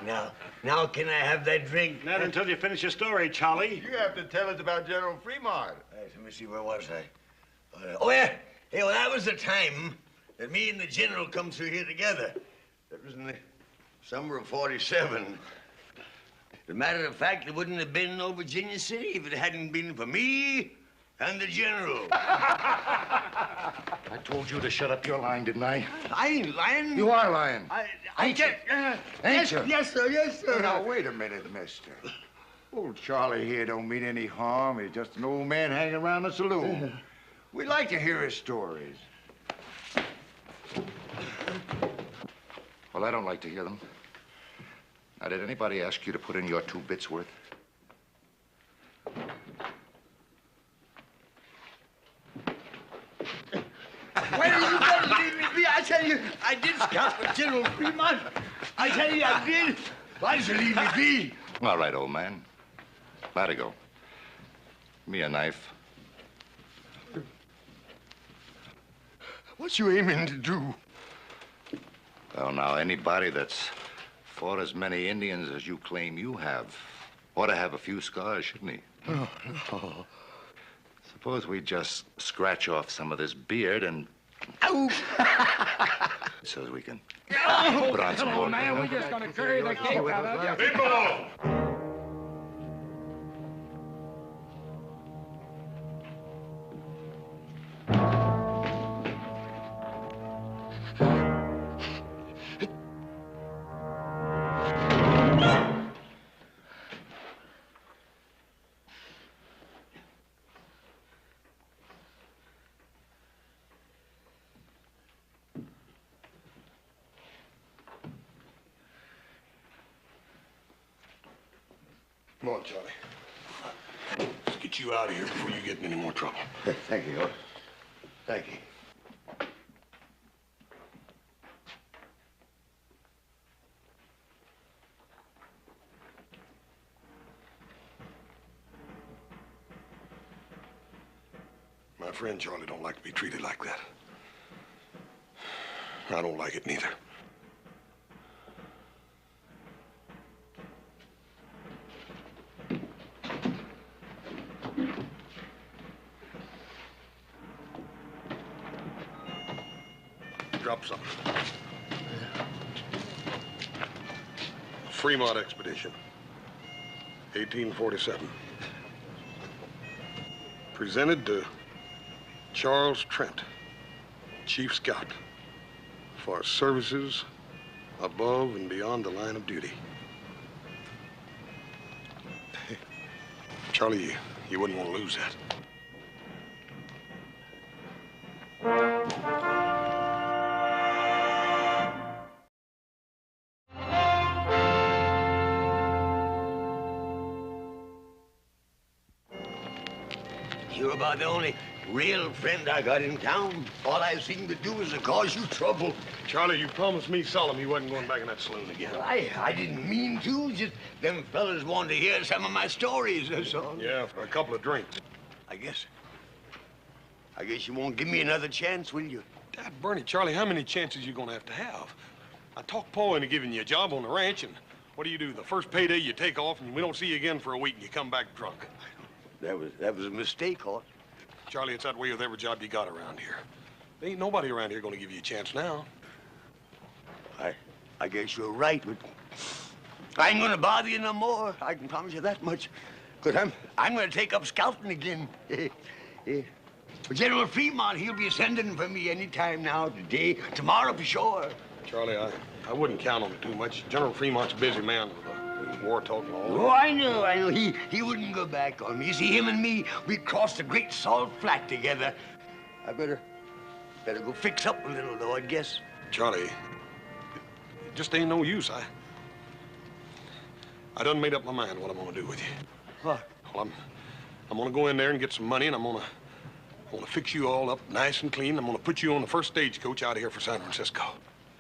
Now can I have that drink? Not until you finish your story, Charlie. You have to tell us about General Fremont. Let me see, where was I? Oh, yeah. Hey, well, that was the time that me and the General come through here together. That was in the summer of '47. As a matter of fact, there wouldn't have been no Virginia City if it hadn't been for me and the General. I told you to shut up your lying, didn't I? I ain't lying. You are lying. Ain't you? Ain't you? Yes, sir, yes, sir. Now, wait a minute, mister. Old Charlie here don't mean any harm. He's just an old man hanging around the saloon. We like to hear his stories. Well, I don't like to hear them. Now, did anybody ask you to put in your 2 bits worth? Why don't you better leave me be? I tell you, I did scout for General Fremont. I tell you, I did. Why don't you leave me be? All right, old man. Let it go. Give me a knife. What you aiming to do? Well, now, anybody that's fought as many Indians as you claim you have ought to have a few scars, shouldn't he? Oh, no. Suppose we just scratch off some of this beard and... Ow! So as we can Oh, put on some more. man, we're just gonna carry the cake out of you. People! Come on, Charlie. Let's get you out of here before you get in any more trouble. Thank you, Otis. Thank you. My friend Charlie don't like to be treated like that. I don't like it neither. Drop something. Fremont Expedition, 1847. Presented to Charles Trent, Chief Scout, for services above and beyond the line of duty. Charlie, you wouldn't want to lose that. You're about the only real friend I got in town. All I seem to do is to cause you trouble. Charlie, you promised me solemn you wasn't going back in that saloon again. Well, I didn't mean to. Just them fellas wanted to hear some of my stories, that's all. Yeah, for a couple of drinks. I guess you won't give me another chance, will you? Dad, Bernie, Charlie, how many chances you gonna have to have? I talked Paul into giving you a job on the ranch, and what do you do? The first payday you take off, and we don't see you again for a week, and you come back drunk. That was a mistake, Hort. Charlie, it's that way with every job you got around here. There ain't nobody around here gonna give you a chance now. I guess you're right, but I ain't gonna bother you no more. I can promise you that much. Because I'm gonna take up scouting again. General Fremont, he'll be sending for me any time now, today, tomorrow for sure. Charlie, I wouldn't count on it too much. General Fremont's a busy man with war talk and all. Oh, I know. He wouldn't go back on me. You see, him and me, we crossed the Great Salt Flat together. I better go fix up a little, though, I guess. Charlie, it just ain't no use. I done made up my mind what I'm gonna do with you. What? Well, I'm gonna go in there and get some money, and I'm gonna fix you all up nice and clean. I'm gonna put you on the first stagecoach out of here for San Francisco.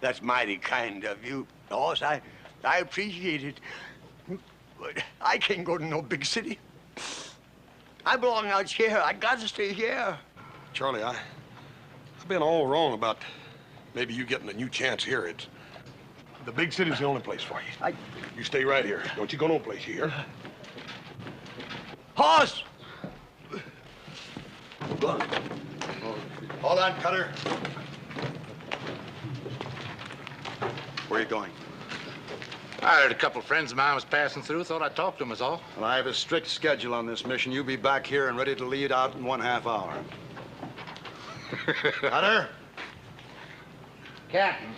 That's mighty kind of you, boss. I appreciate it. But I can't go to no big city. I belong out here. I got to stay here. Charlie, I've been all wrong about maybe you getting a new chance here. The big city's the only place for you. You stay right here. Don't you go no place here. Horse! Hold on, Cutter. Where are you going? I heard a couple of friends of mine was passing through. Thought I'd talk to them is all. Well, I have a strict schedule on this mission. You'll be back here and ready to lead out in 1/2 hour. Cutter? Captain,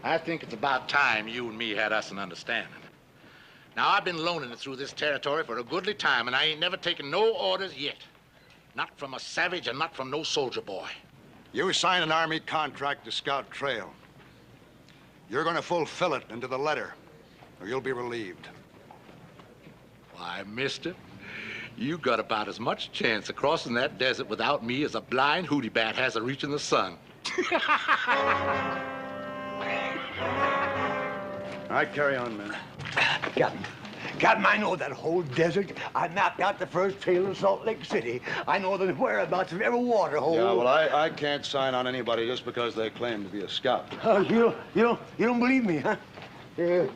I think it's about time you and me had us an understanding. Now, I've been loaning it through this territory for a goodly time, and I ain't never taken no orders yet. Not from a savage and not from no soldier boy. You signed an Army contract to scout trail. You're going to fulfill it into the letter, or you'll be relieved. Why, mister, you got about as much chance of crossing that desert without me as a blind hootie bat has of reaching the sun. All right, carry on, man. Captain, I know that whole desert. I mapped out the first trail in Salt Lake City. I know the whereabouts of every water hole. Yeah, well, I can't sign on anybody just because they claim to be a scout. Oh, you don't believe me, huh? Here,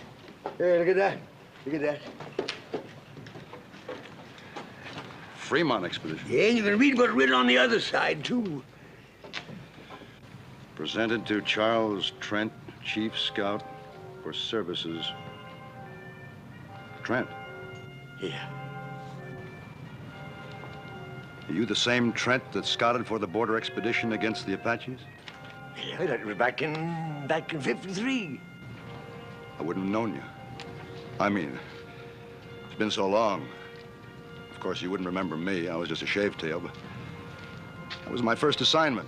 look at that. Look at that. Fremont expedition. Yeah, and you can read what's written on the other side, too. Presented to Charles Trent, Chief Scout for Services. Trent. Yeah. Are you the same Trent that scouted for the border expedition against the Apaches? Yeah, that was back in 53. I wouldn't have known you. I mean, it's been so long. Of course, you wouldn't remember me. I was just a shavetail, but that was my first assignment.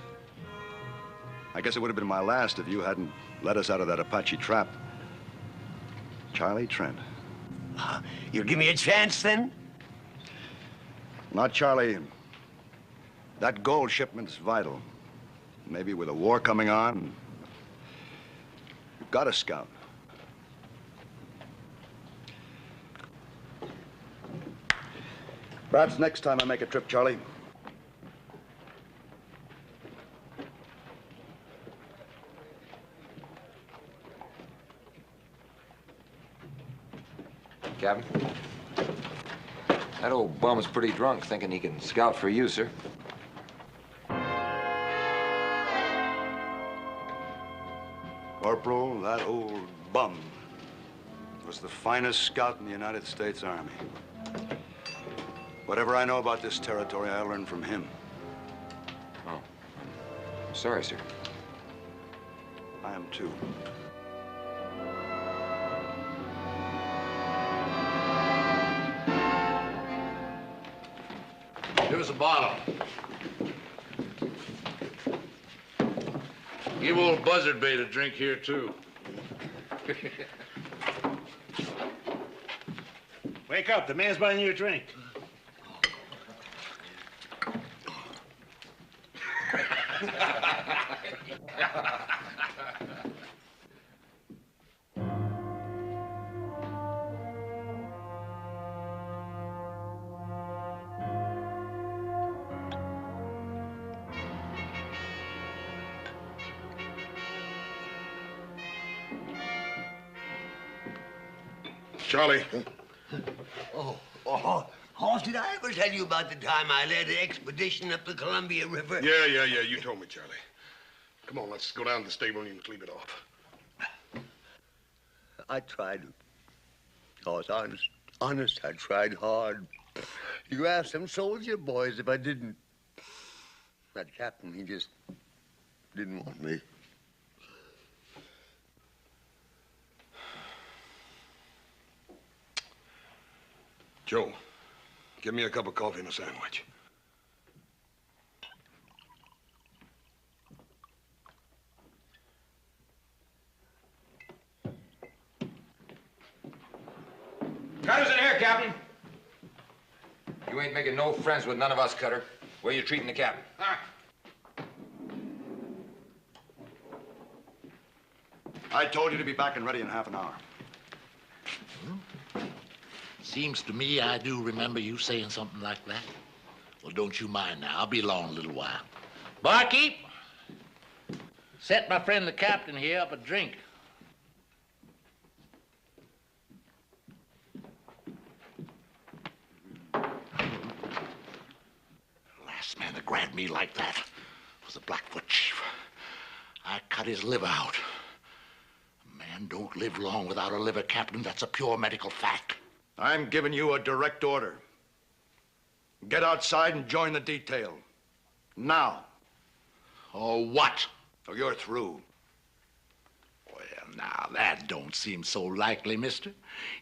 I guess it would have been my last if you hadn't let us out of that Apache trap. Charlie Trent. You'll give me a chance, then? Not Charlie. That gold shipment's vital. Maybe with a war coming on, you've got to scout. Perhaps next time I make a trip, Charlie. Captain, that old bum is pretty drunk, thinking he can scout for you, sir. Corporal, that old bum was the finest scout in the United States Army. Whatever I know about this territory, I learned from him. Oh, I'm sorry, sir. I am too. Give us a bottle. Give old Buzzard Bait a drink here, too. Wake up. The man's buying you a drink. Charlie. Hoss, did I ever tell you about the time I led an expedition up the Columbia River? Yeah. You told me, Charlie. Come on, let's go down to the stable and you can clean it off. I tried. Hoss, honest, I tried hard. You ask them soldier boys if I didn't. That captain, he just didn't want me. Joe, give me a cup of coffee and a sandwich. Cutter's in here, Captain. You ain't making no friends with none of us, Cutter. Where you treating the captain? I told you to be back and ready in half an hour. Seems to me I do remember you saying something like that. Well, don't you mind now. I'll be along a little while. Barkeep! Set my friend the captain here up a drink. Last man that grabbed me like that was the Blackfoot chief. I cut his liver out. A man don't live long without a liver, Captain. That's a pure medical fact. I'm giving you a direct order. Get outside and join the detail. Now. Or what? Or you're through. Well, now, that don't seem so likely, mister.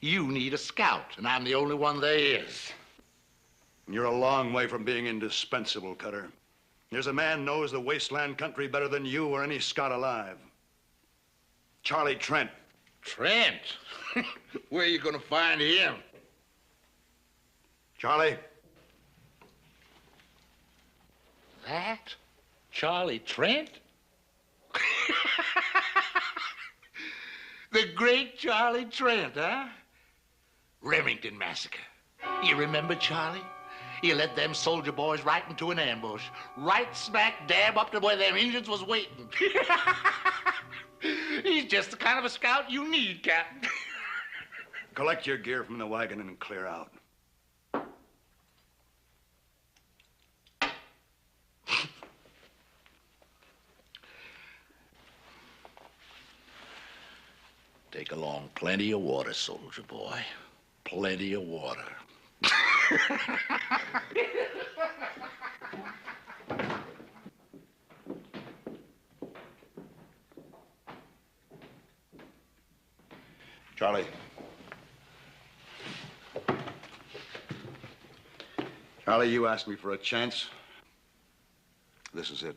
You need a scout, and I'm the only one there is. You're a long way from being indispensable, Cutter. There's a man knows the wasteland country better than you or any scout alive. Charlie Trent. Trent? Where are you going to find him? Charlie? That? Charlie Trent? The great Charlie Trent, huh? Remington Massacre. You remember Charlie? He led them soldier boys right into an ambush. Right smack dab up to where them Indians was waiting. He's just the kind of a scout you need, Captain. Collect your gear from the wagon and clear out. Take along plenty of water, soldier boy. Plenty of water. Charlie. Charlie, you asked me for a chance. This is it.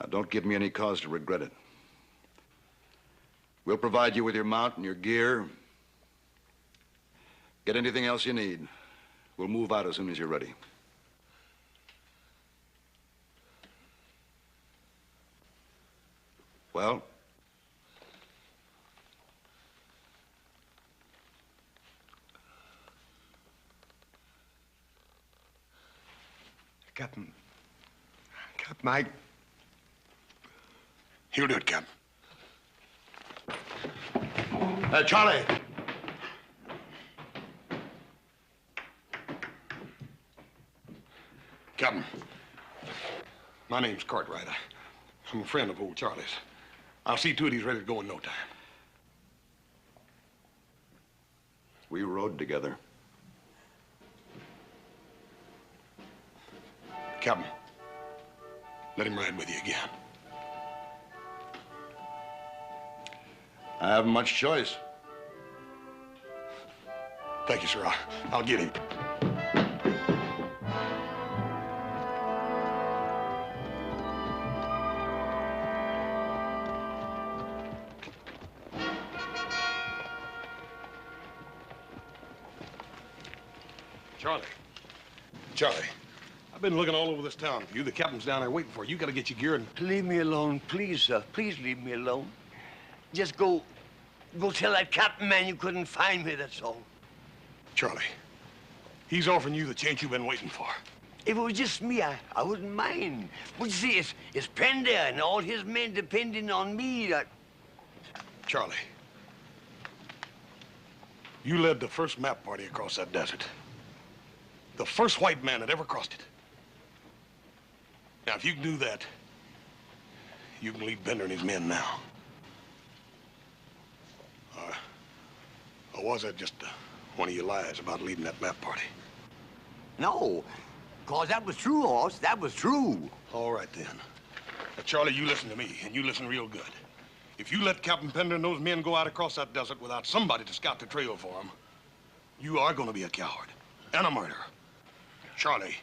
Now, don't give me any cause to regret it. We'll provide you with your mount and your gear. Get anything else you need. We'll move out as soon as you're ready. Well? Captain, Mike. He'll do it, Captain. Charlie. Captain, my name's Cartwright. I'm a friend of old Charlie's. I'll see to it he's ready to go in no time. We rode together. Captain, let him ride with you again. I haven't much choice. Thank you, sir. I'll get him. Charlie, I've been looking all over this town for you. The captain's down there waiting for you. You got to get your gear and... Leave me alone, please, sir. Please leave me alone. Just go tell that captain man you couldn't find me, that's all. Charlie, he's offering you the chance you've been waiting for. If it was just me, I wouldn't mind. But you see, it's Pender and all his men depending on me. Charlie, you led the first map party across that desert. The first white man that ever crossed it. Now, if you can do that, you can lead Bender and his men now. Or was that just one of your lies about leading that map party? No, because that was true, Hoss. That was true. All right, then. Now, Charlie, you listen to me, and you listen real good. If you let Captain Pender and those men go out across that desert without somebody to scout the trail for them, you are going to be a coward and a murderer. Charlie,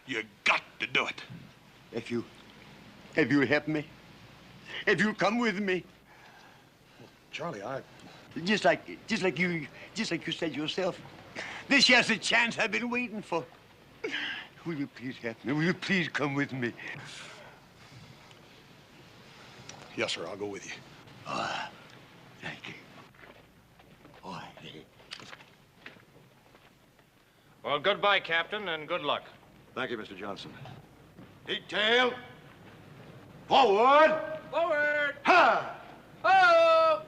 you got to do it. If you'll help me, if you'll come with me. Charlie, Just like you said yourself. This here's the chance I've been waiting for. Will you please help me? Will you please come with me? Yes, sir, I'll go with you. Thank you. Oh, Well, goodbye, Captain, and good luck. Thank you, Mr. Johnson. Detail. Forward! Forward! Ha! Oh!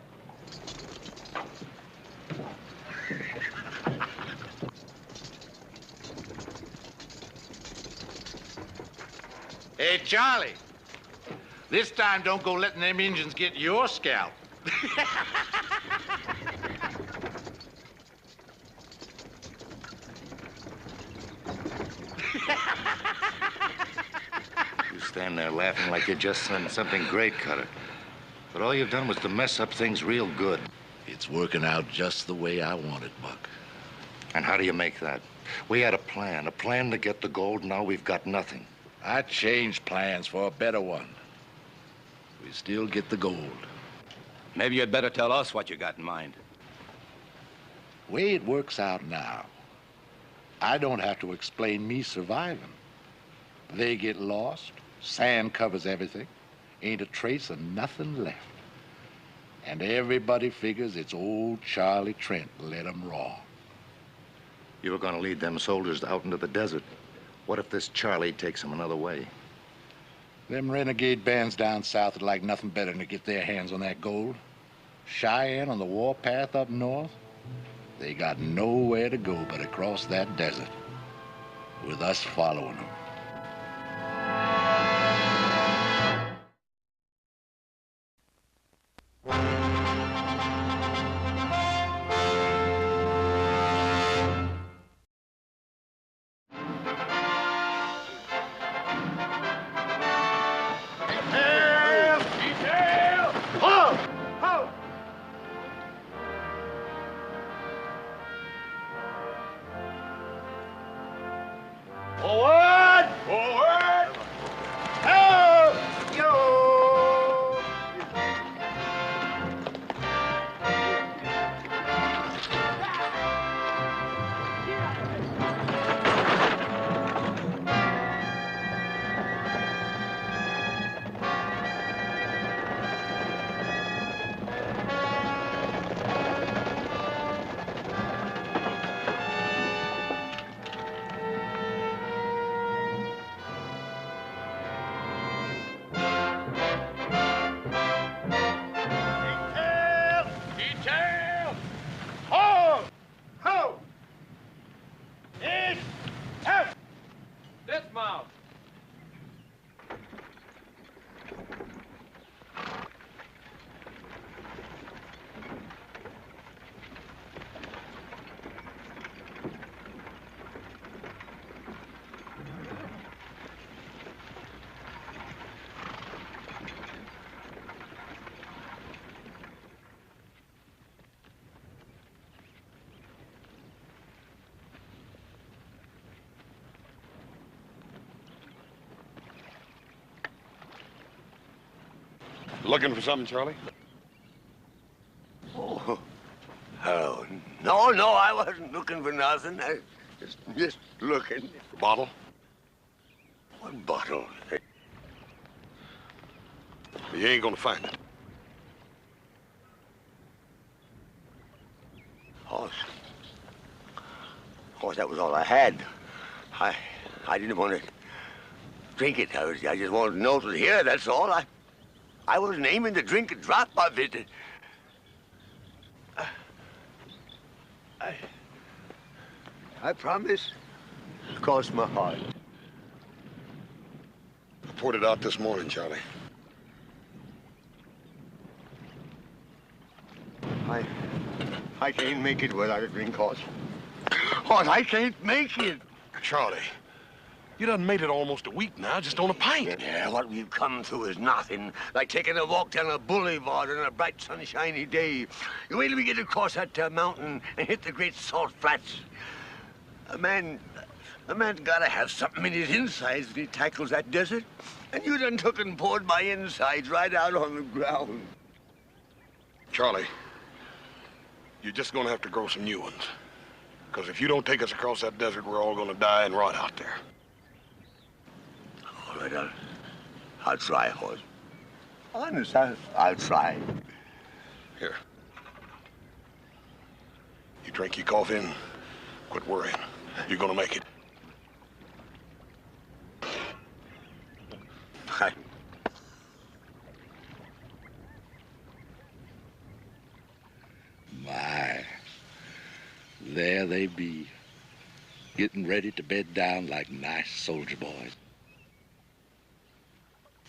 Hey, Charlie. This time don't go letting them Indians get your scalp. You stand there laughing like you just done something great, Cutter. But all you've done was to mess up things real good. It's working out just the way I want it, Buck. And how do you make that? We had a plan to get the gold. Now we've got nothing. I changed plans for a better one. We still get the gold. Maybe you'd better tell us what you got in mind. Way it works out now, I don't have to explain me surviving. They get lost, sand covers everything, ain't a trace of nothing left. And everybody figures it's old Charlie Trent led 'em wrong. You were going to lead them soldiers out into the desert. What if this Charlie takes them another way? Them renegade bands down south would like nothing better than to get their hands on that gold. Cheyenne on the warpath up north, they got nowhere to go but across that desert, with us following them. Forward! Forward! Help! Yo! Detail! Ho! Ho! East! Out! Dismount! Looking for something, Charlie? Oh, no, I wasn't looking for nothing. I just looking. Bottle? What bottle? You ain't gonna find it. Of course, that was all I had. I didn't want to drink it. I just wanted to know it was here, that's all. I wasn't aiming to drink a drop of it. I promise. Cross my heart. I poured it out this morning, Charlie. I can't make it without a drink, Hoss. Hoss, I can't make it. Charlie, you done made it almost a week now, just on a pint. Yeah, what we've come through is nothing. Like taking a walk down a boulevard on a bright, sunshiny day. You wait till we get across that mountain and hit the great salt flats. A man's gotta have something in his insides when he tackles that desert. And you done took and poured my insides right out on the ground. Charlie, you're just gonna have to grow some new ones. Because if you don't take us across that desert, we're all gonna die and rot out there. All right, I'll try, Hoss. Honest, I'll try. Here. You drink your coffee and quit worrying. You're gonna make it. be getting ready to bed down like nice soldier boys.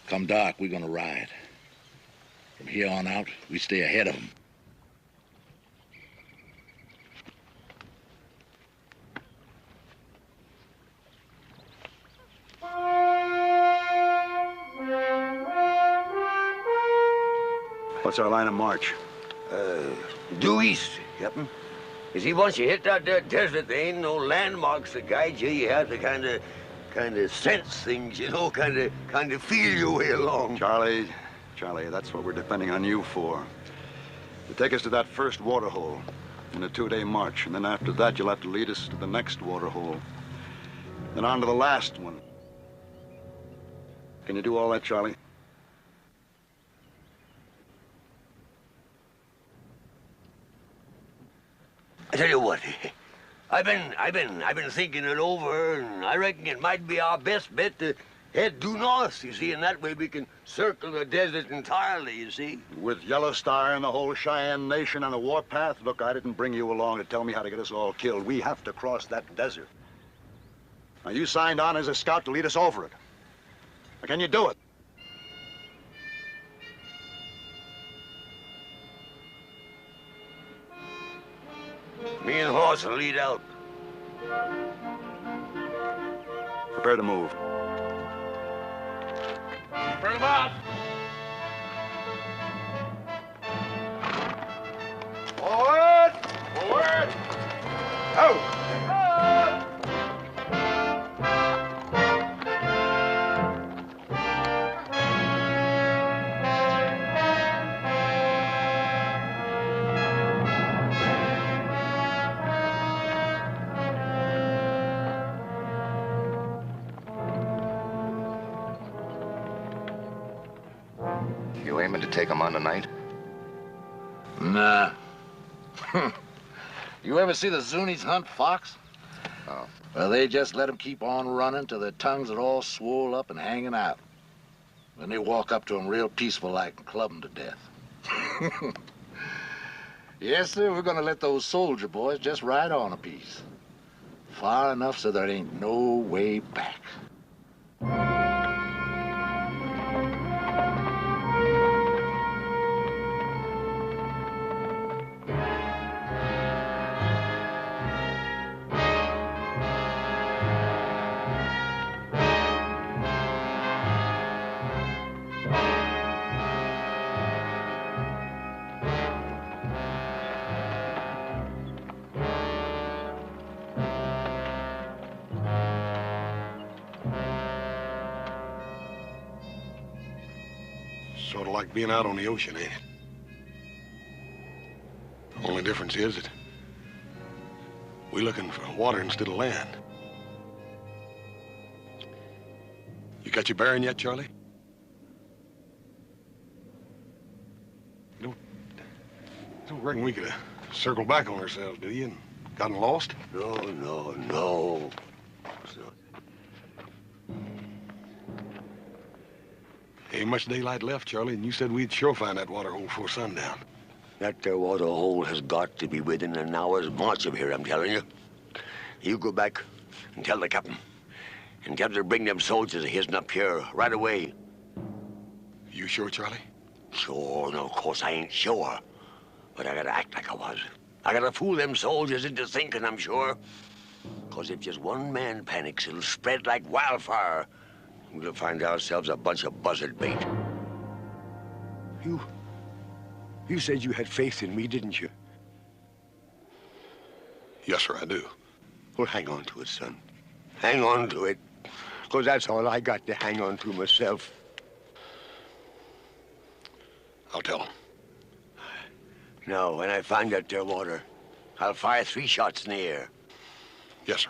Come dark, we're gonna ride. From here on out, we stay ahead of them. What's our line of march? Due east, Captain. You see, once you hit that there desert, there ain't no landmarks to guide you. You have to kind of sense things, you know, kind of feel your way along. Charlie, that's what we're depending on you for. To take us to that first water hole in a 2-day march, and then after that, you'll have to lead us to the next water hole. Then on to the last one. Can you do all that, Charlie? I tell you what, I've been thinking it over, and I reckon it might be our best bet to head due north, you see, and that way we can circle the desert entirely, you see. With Yellow Star and the whole Cheyenne Nation on the warpath? Look, I didn't bring you along to tell me how to get us all killed. We have to cross that desert. Now, you signed on as a scout to lead us over it. Now, can you do it? Me and Horse will lead out. Prepare to move. Bring 'em out. Forward! Forward! Out! You aiming to take them on tonight? Nah. You ever see the Zuni's hunt fox? Oh. Well, they just let them keep on running till their tongues are all swole up and hanging out. Then they walk up to them real peaceful like and club them to death. Yes, sir, we're gonna let those soldier boys just ride on a piece. Far enough so there ain't no way back. Sort of like being out on the ocean, ain't it? Only difference is that we're looking for water instead of land. You got your bearing yet, Charlie? You don't reckon we could have circled back on ourselves, do you, and gotten lost? No. Ain't much daylight left, Charlie, and you said we'd sure find that water hole before sundown. That there water hole has got to be within an hour's march of here, I'm telling you. You go back and tell the captain. And tell him to bring them soldiers of his'n up here right away. You sure, Charlie? Sure, no, of course I ain't sure. But I gotta act like I was. I gotta fool them soldiers into thinking I'm sure. 'Cause if just one man panics, it'll spread like wildfire. We'll find ourselves a bunch of buzzard bait. You said you had faith in me, didn't you? Yes, sir, I do. Well, hang on to it, son. Hang on to it. 'Cause that's all I got to hang on to myself. I'll tell him. Now, when I find that there water, I'll fire 3 shots in the air. Yes, sir.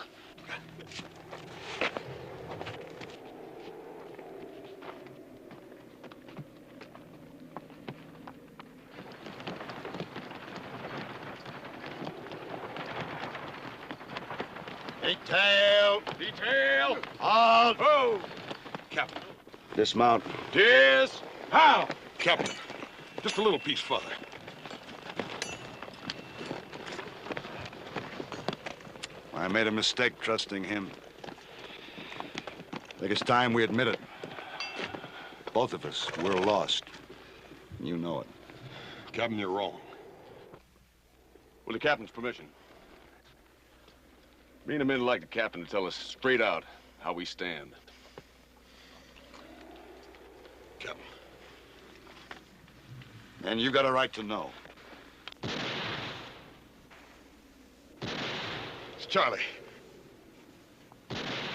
Detail! Halt! Move! Captain. Dismount. How? Captain, just a little piece further. I made a mistake trusting him. I think it's time we admit it. Both of us, we're lost. You know it. Captain, you're wrong. With the captain's permission. Me and the men would like the captain to tell us straight out how we stand. Captain. And you got a right to know. It's Charlie.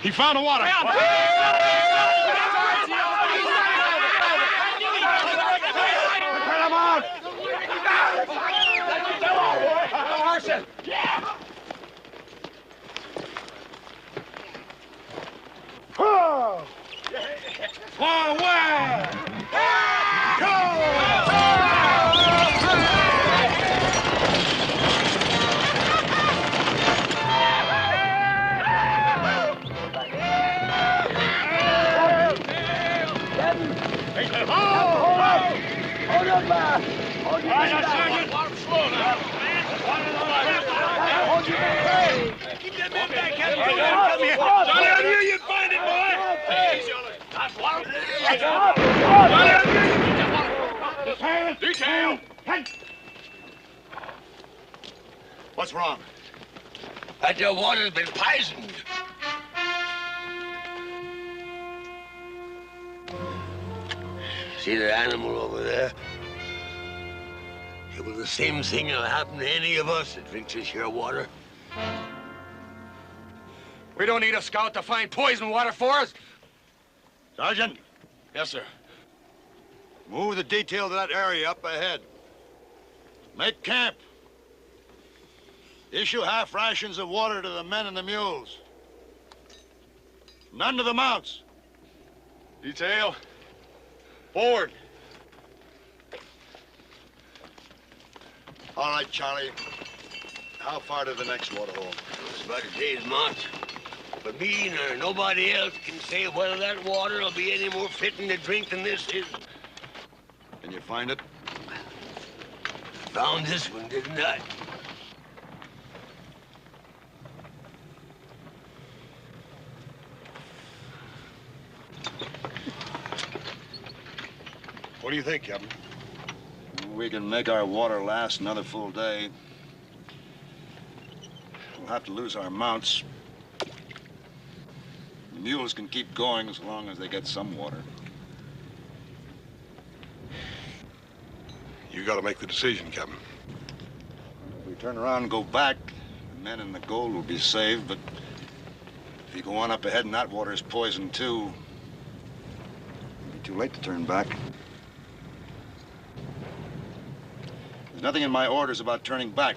He found the water. What's wrong? That your water's been poisoned. See the animal over there? It was the same thing that'll happen to any of us that drinks this here water. We don't need a scout to find poison water for us. Sergeant, Yes, sir. move the detail to that area up ahead. Make camp. Issue half rations of water to the men and the mules. None to the mounts. Detail. Forward. All right, Charlie. How far to the next water hole? It's about a day's march. But me nor nobody else can say whether that water will be any more fitting to drink than this is. Can you find it? Found this one, didn't I? What do you think, Captain? We can make our water last another full day. We'll have to lose our mounts. The mules can keep going as long as they get some water. You got to make the decision, Captain. If we turn around and go back, the men and the gold will be saved, but if you go on up ahead and that water is poisoned too, it'll be too late to turn back. There's nothing in my orders about turning back.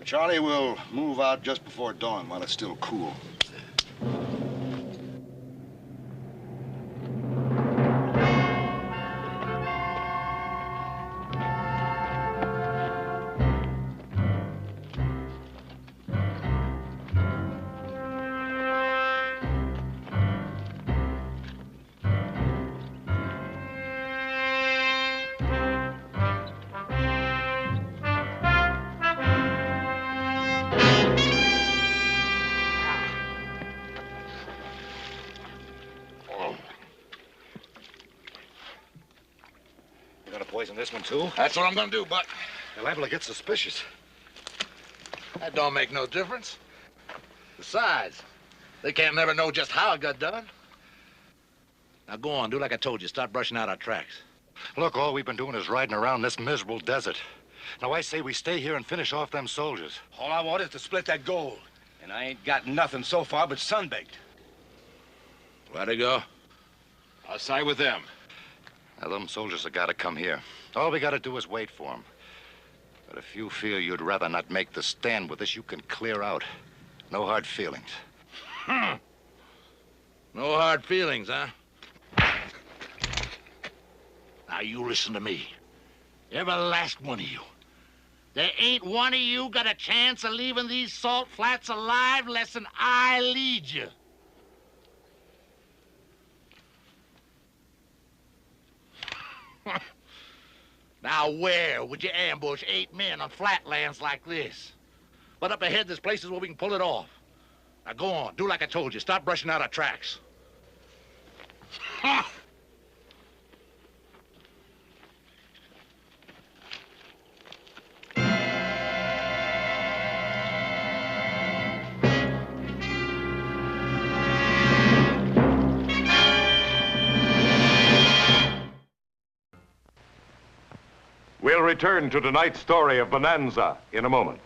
Charlie will move out just before dawn while it's still cool. Poison this one, too? That's what I'm gonna do, Buck. They're liable to get suspicious. That don't make no difference. Besides, they can't never know just how it got done. Now go on, do like I told you. Start brushing out our tracks. Look, all we've been doing is riding around this miserable desert. Now, I say we stay here and finish off them soldiers. All I want is to split that gold. And I ain't got nothing so far but sunbaked. Where'd he go? I'll side with them. Now, them soldiers have got to come here. All we got to do is wait for them. But if you feel you'd rather not make the stand with us, you can clear out. No hard feelings. No hard feelings, huh? Now, you listen to me. Every last one of you. There ain't one of you got a chance of leaving these salt flats alive less than I lead you. Now, where would you ambush 8 men on flatlands like this? But up ahead, there's places where we can pull it off. Now go on. Do like I told you. Stop brushing out our tracks. Ha! We'll return to tonight's story of Bonanza in a moment.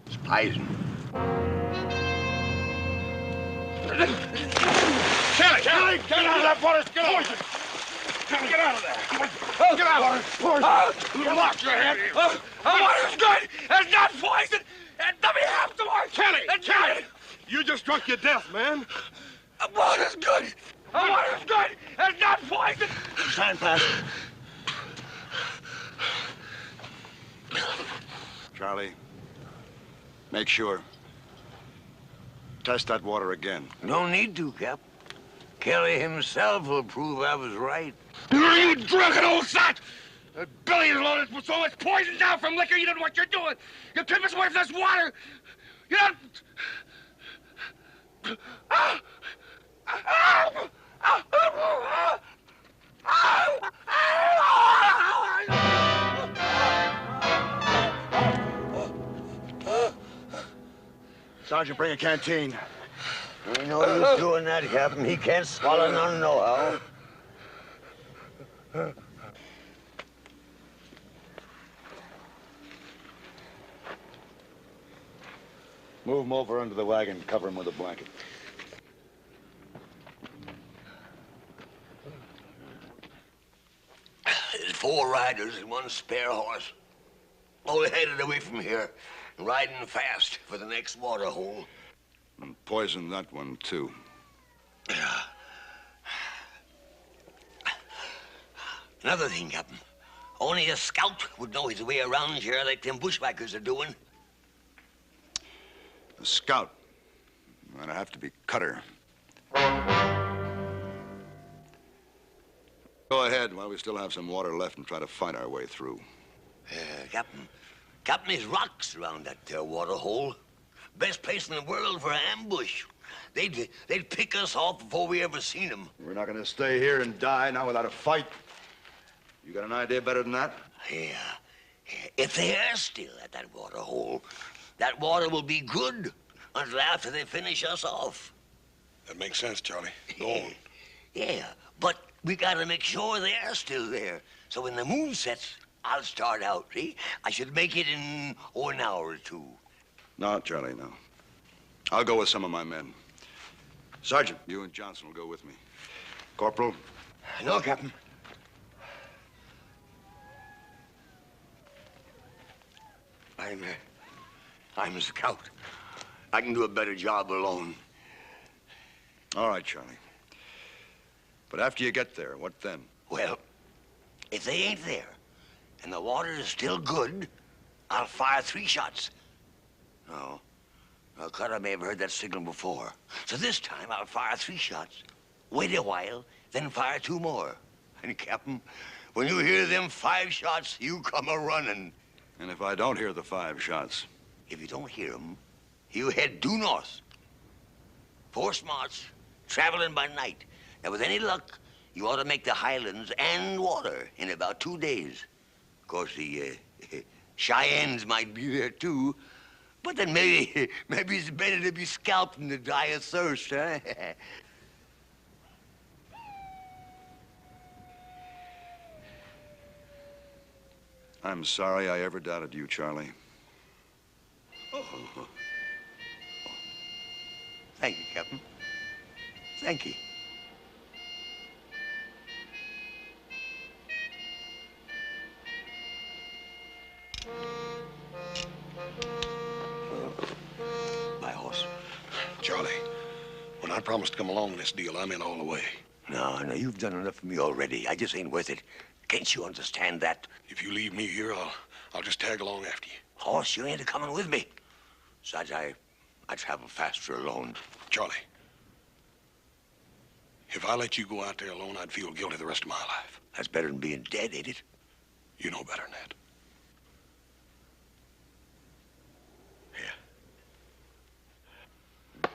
It's poison. Kelly, get out of that water! Get out! Kelly, get out of there! Get out! Poison! You lost your head! The water's good! It's not poison! And let me have some more! Kelly! Kelly! You just drunk your death, man. The water's good! The water's good! It's not poison! Time pass. Charlie, make sure. Test that water again. No need to, Cap. Kelly himself will prove I was right. You drunken old sot! The belly is loaded with so much poison down from liquor, you don't know what you're doing. You keep us away from this water. You don't... Sergeant, bring a canteen. Ain't no use doing that, Captain. He can't swallow none nohow. Move him over under the wagon, cover him with a blanket. There's 4 riders and 1 spare horse. All headed away from here, riding fast for the next water hole. And poison that one, too. Yeah. Another thing, Captain. Only a scout would know his way around here like them bushwhackers are doing. A scout. That'd have to be Cutter. Go ahead while we still have some water left and try to fight our way through. Captain, there's rocks around that there water hole. Best place in the world for an ambush. They'd pick us off before we ever seen them. We're not going to stay here and die now without a fight. You got an idea better than that? Yeah. If they are still at that water hole, that water will be good until after they finish us off. That makes sense, Charlie. Go on. Yeah, but we gotta make sure they are still there. So when the moon sets, I'll start out, see? I should make it in an hour or 2. No, Charlie, no. I'll go with some of my men. Sergeant, you and Johnson will go with me. Corporal? No, Captain. I'm a scout. I can do a better job alone. All right, Charlie. But after you get there, what then? Well, if they ain't there and the water is still good, I'll fire 3 shots. No. Well, Cutter may have heard that signal before. So this time I'll fire 3 shots, wait a while, then fire 2 more. And, Captain, when you hear them 5 shots, you come a-running. And if I don't hear the 5 shots? If you don't hear them, you head due north. 4 march, traveling by night. Now, with any luck, you ought to make the highlands and water in about 2 days. Of course, the Cheyennes might be there, too. But then maybe it's better to be scalped than to die of thirst, huh? I'm sorry I ever doubted you, Charlie. Oh. Thank you, Captain. Thank you. My horse. Charlie, when I promised to come along in this deal, I'm in all the way. No, you've done enough for me already. I just ain't worth it. Can't you understand that? If you leave me here, I'll just tag along after you. Horse, you ain't a-coming with me. Besides, I travel faster alone. Charlie, if I let you go out there alone, I'd feel guilty the rest of my life. That's better than being dead, ain't it? You know better than that. Yeah.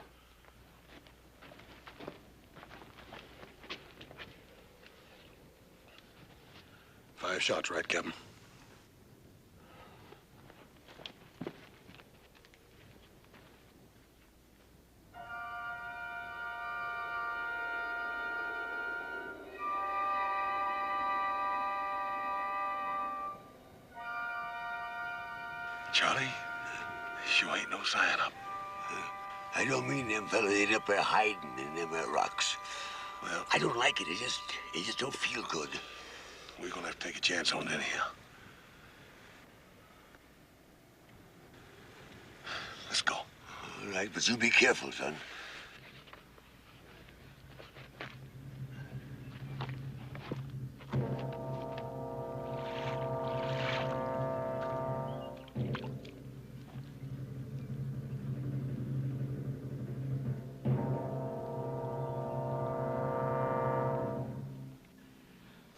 5 shots, right, Captain? Charlie, you ain't no sign up. I don't mean them fellas ain't up there hiding in them there rocks. Well, I don't like it. It just don't feel good. We're gonna have to take a chance on it anyhow. Let's go. All right, but you be careful, son.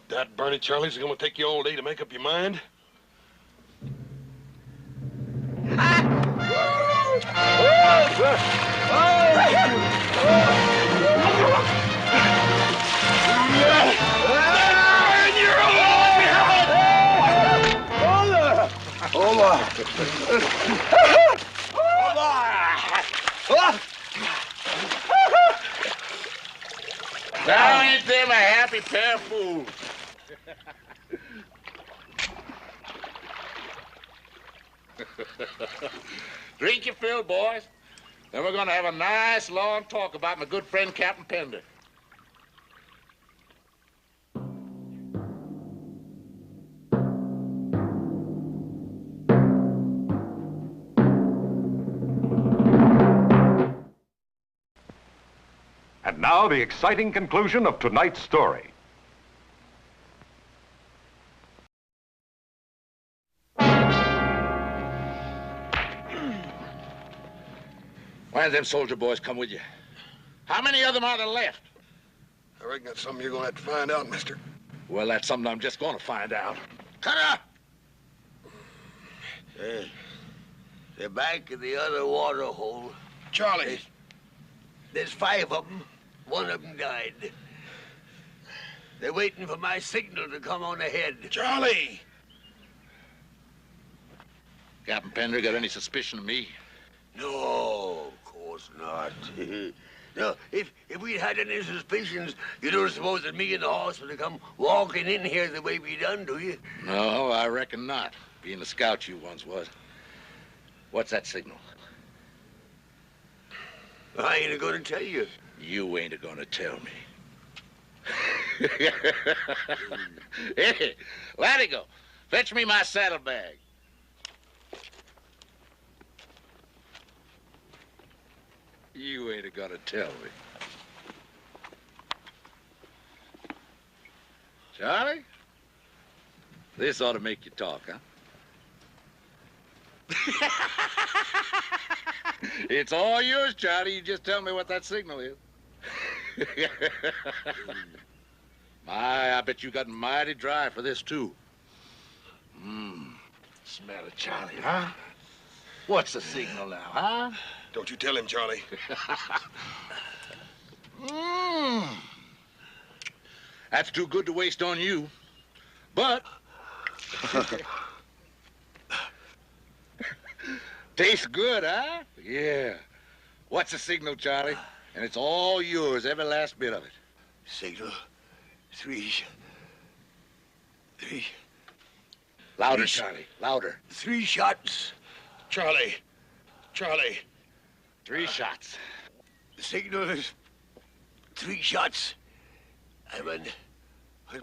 That Bernie Charlie's gonna take you all day to make up your mind? Now ain't them a happy pair of fools? Drink your fill, boys. Then we're gonna have a nice long talk about my good friend Captain Pender. And now the exciting conclusion of tonight's story. Why them soldier boys come with you? How many of them are there left? I reckon that's something you're gonna have to find out, mister. Well, that's something I'm just gonna find out. Cutter! They're back in the other water hole. Charlie! There's 5 of them. 1 of them died. They're waiting for my signal to come on ahead. Charlie! Captain Pender got any suspicion of me? No, of course not. No, if we'd had any suspicions, you don't suppose that me and the horse would have come walking in here the way we done, do you? No, I reckon not. Being the scout you once was. What's that signal? I ain't gonna tell you. You ain't gonna tell me. Hey, Latigo, fetch me my saddlebag. You ain't gonna tell me. Charlie, this ought to make you talk, huh? It's all yours, Charlie. You just tell me what that signal is. I bet you got mighty dry for this, too. Smell it, Charlie, huh? What's the signal now, huh? Don't you tell him, Charlie. That's too good to waste on you. But... tastes good, huh? Yeah. What's the signal, Charlie? And it's all yours, every last bit of it. Signal. 3. Louder, Charlie. Louder. 3 shots. Charlie. Charlie. 3 shots. The signal is 3 shots. And when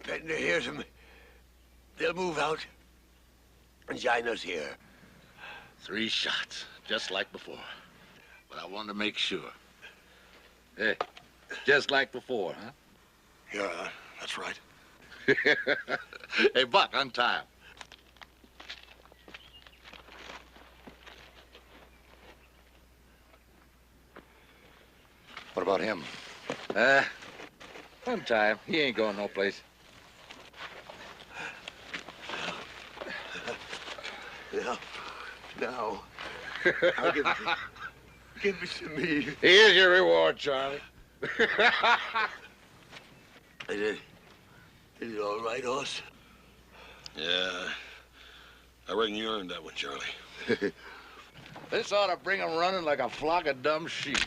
Pender hears them, they'll move out and join us here. 3 shots, just like before. But I wanted to make sure. Hey, just like before, huh? Yeah, that's right. Hey, Buck, untie him. What about him? Untie him. He ain't going no place. Now, give it to me. Here's your reward, Charlie. Is it all right, Hoss? Yeah, I reckon you earned that one, Charlie. This ought to bring him running like a flock of dumb sheep.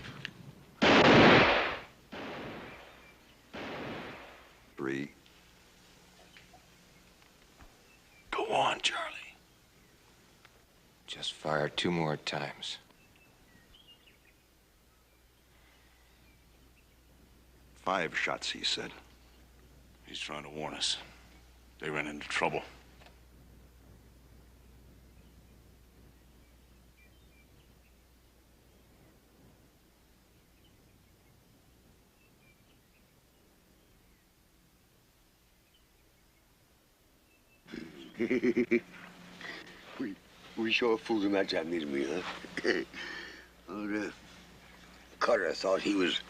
3. Go on, Charlie. Just fire 2 more times. 5 shots, he said. He's trying to warn us. They ran into trouble. we sure fooled him that time, didn't we, huh? Well, Carter thought he was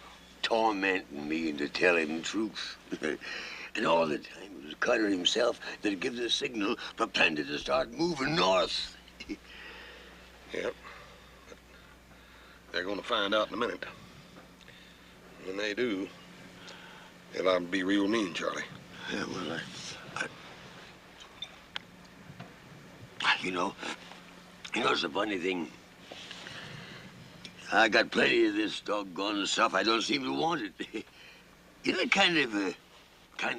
tormenting me into telling the truth. And all the time it was Carter himself that gives the signal for Panda to start moving north. Yep. But they're going to find out in a minute. When they do, they'll I'll be real mean, Charlie. Yeah, well, you know, it's a funny thing. I got plenty of this doggone stuff. I don't seem to want it. You know, it kind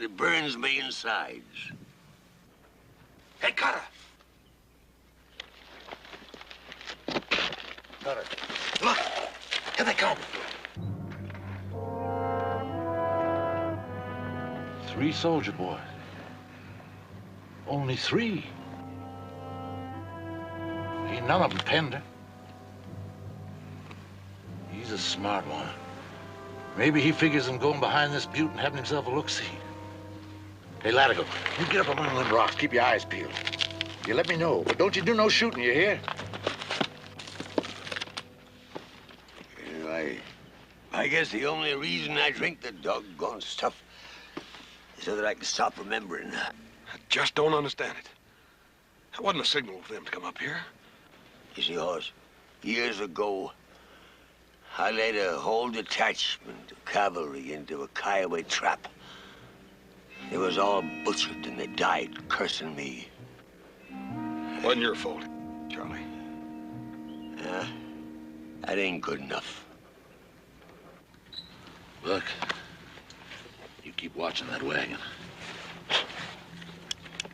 of burns my insides. Hey, Carter! Carter. Look! Here they come! 3 soldier boys. Only 3. Ain't none of them Pender. He's a smart one. Maybe he figures him going behind this butte and having himself a look-see. Hey, Latigo, you get up among them rocks. Keep your eyes peeled. You let me know, but don't you do no shooting, you hear? I guess the only reason I drink the doggone stuff is so that I can stop remembering. I just don't understand it. That wasn't a signal for them to come up here. You see, Hoss, years ago, I led a whole detachment of cavalry into a Kiowa trap. They was all butchered and they died cursing me. Wasn't your fault, Charlie. That ain't good enough. Look, you keep watching that wagon.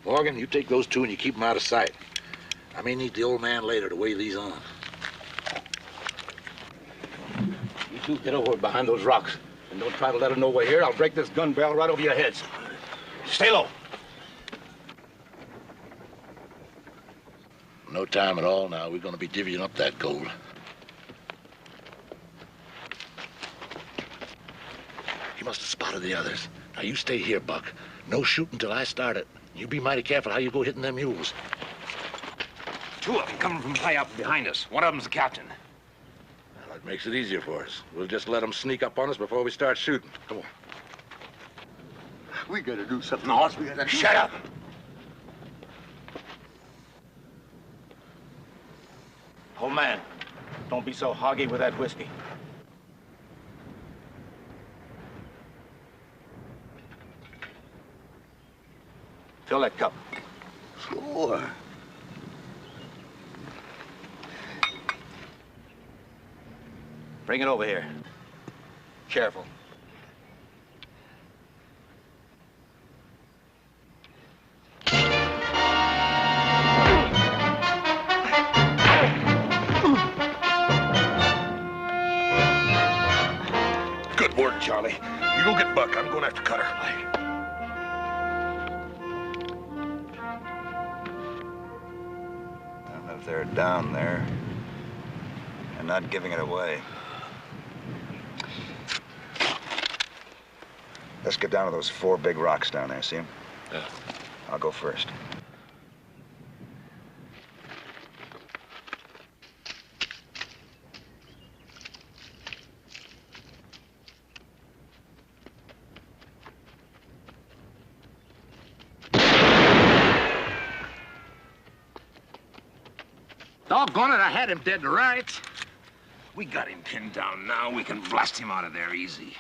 Morgan, you take those 2 and you keep them out of sight. I may need the old man later to weigh these on. You 2 get over behind those rocks. And don't try to let them know we're here. I'll break this gun barrel right over your heads. Stay low. No time at all now. We're going to be divvying up that gold. He must have spotted the others. Now, you stay here, Buck. No shooting till I start it. You be mighty careful how you go hitting them mules. 2 of them coming from high up behind us. One of them's the captain. Well, that makes it easier for us. We'll just let them sneak up on us before we start shooting. Come on. We gotta do something, Hoss. We gotta... Shut up! Old man, don't be so hoggy with that whiskey. Fill that cup. Sure. Bring it over here. Careful. Good work, Charlie. You go get Buck. I'm going after Cutter. And if they're down there and not giving it away. Let's get down to those 4 big rocks down there, see them? Yeah. I'll go first. Doggone it, I had him dead to rights. We got him pinned down now. We can blast him out of there easy.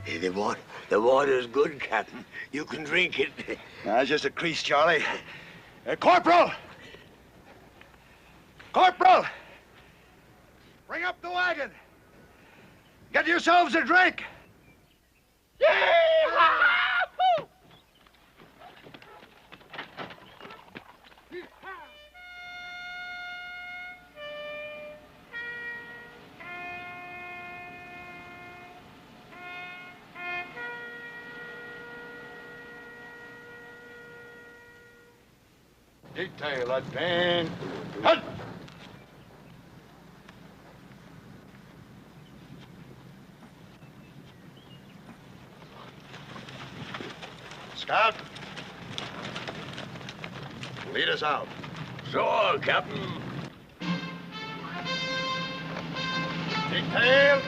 Hey, the water's good, Captain. You can drink it. That's just a crease, Charlie. Corporal! Corporal! Bring up the wagon. Get yourselves a drink. Detail advance. Halt! Scout, lead us out. Sure, Captain. Detail